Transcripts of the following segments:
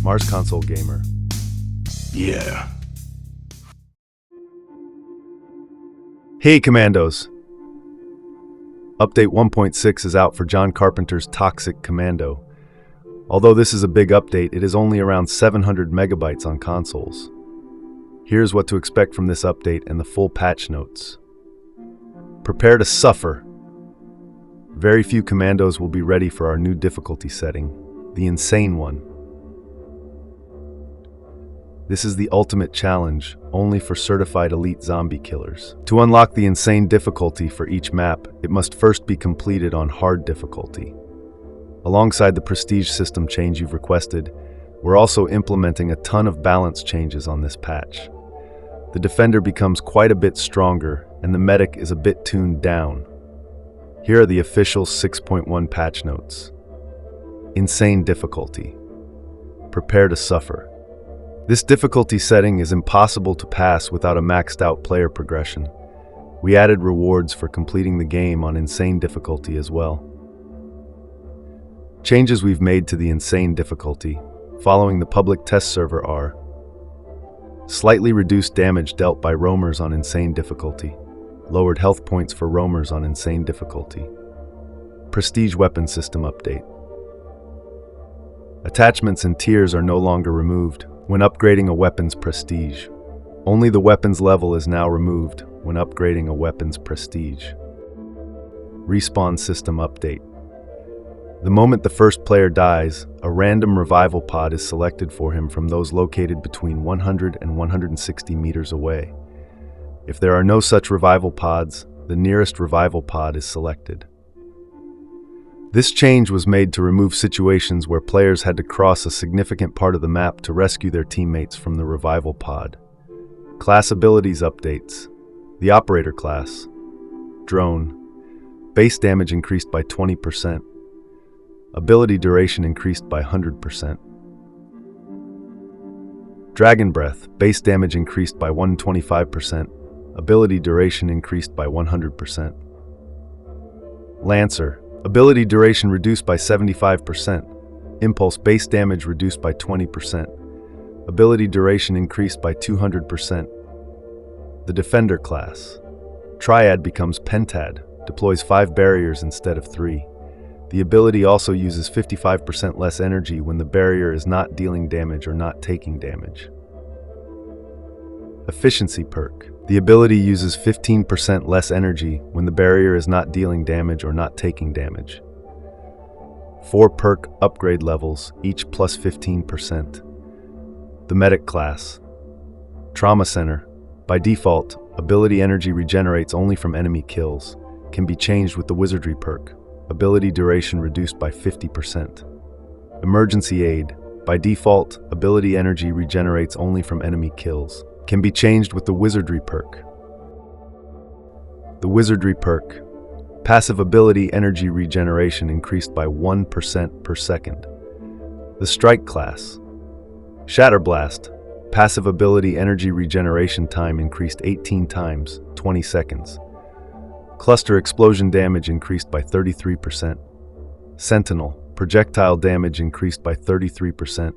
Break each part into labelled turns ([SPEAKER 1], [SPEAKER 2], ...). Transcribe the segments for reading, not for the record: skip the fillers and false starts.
[SPEAKER 1] Mars Console Gamer.
[SPEAKER 2] Yeah.
[SPEAKER 1] Hey, Commandos! Update 1.6 is out for John Carpenter's Toxic Commando. Although this is a big update, it is only around 700 megabytes on consoles. Here's what to expect from this update and the full patch notes. Prepare to suffer. Very few Commandos will be ready for our new difficulty setting, the Insane one. This is the ultimate challenge, only for certified elite zombie killers. To unlock the Insane difficulty for each map, it must first be completed on hard difficulty. Alongside the prestige system change you've requested, we're also implementing a ton of balance changes on this patch. The defender becomes quite a bit stronger, and the medic is a bit tuned down. Here are the official 6.1 patch notes. Insane difficulty. Prepare to suffer. This difficulty setting is impossible to pass without a maxed out player progression. We added rewards for completing the game on Insane difficulty as well. Changes we've made to the Insane difficulty, following the public test server are: slightly reduced damage dealt by roamers on Insane difficulty, lowered health points for roamers on Insane difficulty, prestige weapon system update. Attachments and tiers are no longer removed when upgrading a weapon's prestige. Only the weapon's level is now removed when upgrading a weapon's prestige. Respawn system update. The moment the first player dies, a random revival pod is selected for him from those located between 100 and 160 meters away. If there are no such revival pods, the nearest revival pod is selected. This change was made to remove situations where players had to cross a significant part of the map to rescue their teammates from the revival pod. Class abilities updates. The Operator class. Drone. Base damage increased by 20%. Ability duration increased by 100%. Dragon Breath. Base damage increased by 125%. Ability duration increased by 100%. Lancer. Ability duration reduced by 75%. Impulse base damage reduced by 20%. Ability duration increased by 200%. The Defender class. Triad becomes Pentad, deploys 5 barriers instead of 3. The ability also uses 55% less energy when the barrier is not dealing damage or not taking damage. Efficiency perk. The ability uses 15% less energy when the barrier is not dealing damage or not taking damage. 4 perk upgrade levels, each plus 15%. The Medic class. Trauma Center. By default, ability energy regenerates only from enemy kills. Can be changed with the Wizardry perk. Ability duration reduced by 50%. Emergency Aid. By default, ability energy regenerates only from enemy kills. Can be changed with the Wizardry perk. The Wizardry perk. Passive ability energy regeneration increased by 1% per second. The Strike class. Shatterblast. Passive ability energy regeneration time increased 18 times, 20 seconds. Cluster explosion damage increased by 33%. Sentinel. Projectile damage increased by 33%.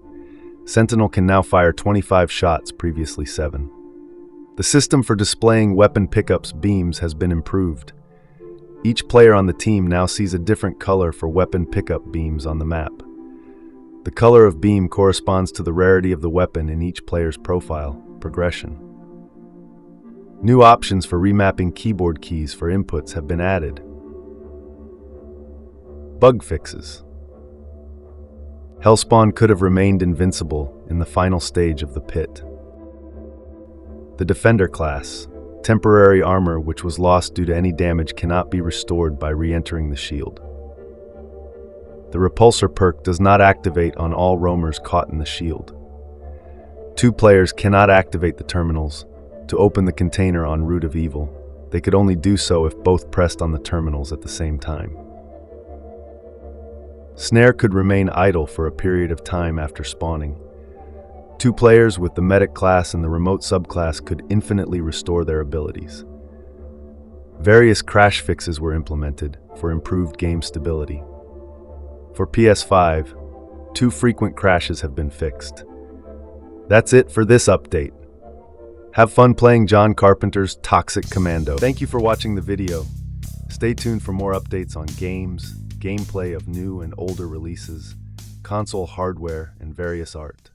[SPEAKER 1] Sentinel can now fire 25 shots, previously 7. The system for displaying weapon pickups beams has been improved. Each player on the team now sees a different color for weapon pickup beams on the map. The color of beam corresponds to the rarity of the weapon in each player's profile progression. New options for remapping keyboard keys for inputs have been added. Bug fixes. Hellspawn could have remained invincible in the final stage of the pit. The Defender class. Temporary armor which was lost due to any damage cannot be restored by re-entering the shield. The Repulsor perk does not activate on all roamers caught in the shield. 2 players cannot activate the terminals to open the container en route of evil. They could only do so if both pressed on the terminals at the same time. Snare could remain idle for a period of time after spawning. 2 players with the Medic class and the Remote subclass could infinitely restore their abilities. Various crash fixes were implemented for improved game stability. For PS5, 2 frequent crashes have been fixed. That's it for this update. Have fun playing John Carpenter's Toxic Commando. Thank you for watching the video. Stay tuned for more updates on games, gameplay of new and older releases, console hardware, and various art.